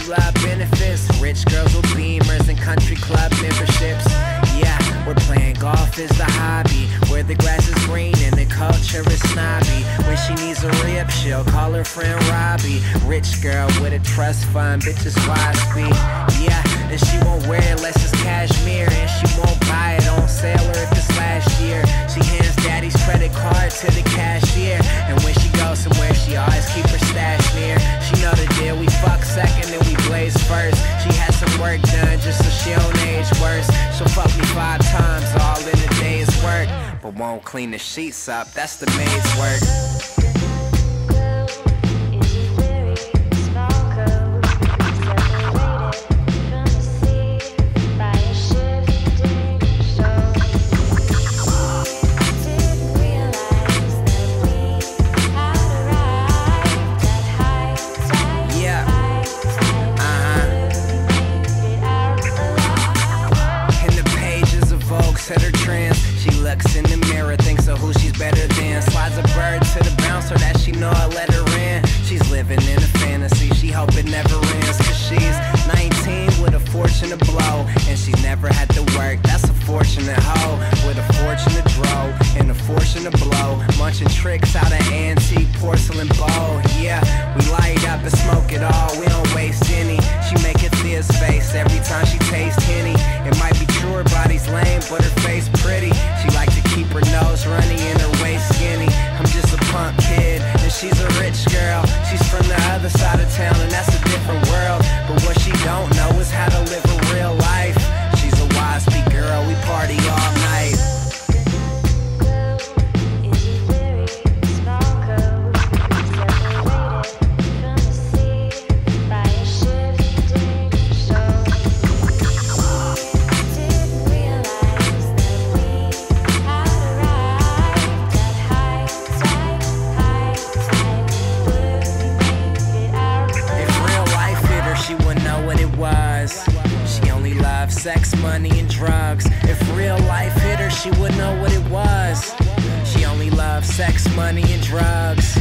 love benefits. Rich girls with beamers and country club memberships. Yeah, we're playing golf is the hobby, where the grass is green and the culture is snobby. When she needs a rip, she'll call her friend Robbie. Rich girl with a trust fund, bitches WASPy. Yeah, and she won't wear it unless it's cashmere, and she won't buy it on sale or if it's last year. She hands daddy's credit card to the cashier, and when she goes somewhere, she always keep her stash near. She know the deal, we fuck second and we blaze first. She has some work done just so she don't age worse. She'll fuck me 5 times all in a day's work, but won't clean the sheets up, that's the maid's work. Set her trance. She looks in the mirror, thinks of who she's better than. Slides a bird to the bouncer that she know I let her in. She's living in a fantasy, she hope it never ends. Cause she's 19 with a fortune to blow, and she's never had to work, that's a fortunate hoe. With a fortune to draw, and a fortune to blow. Munching tricks out of antique porcelain bowl. Yeah, we light up and smoke it all, we don't waste any. She make it see his face every time she tastes Henny. It might be true her body's lame, but her face pretty. She like to keep her nose runny and her waist skinny. I'm just a punk kid, and she's a rich girl. She's from the other side of town, and that's a different world. But what she don't know is how to live a real life. She's a WASPy girl, we party all night. She only loved sex, money, and drugs. If real life hit her, she wouldn't know what it was. She only loved sex, money, and drugs.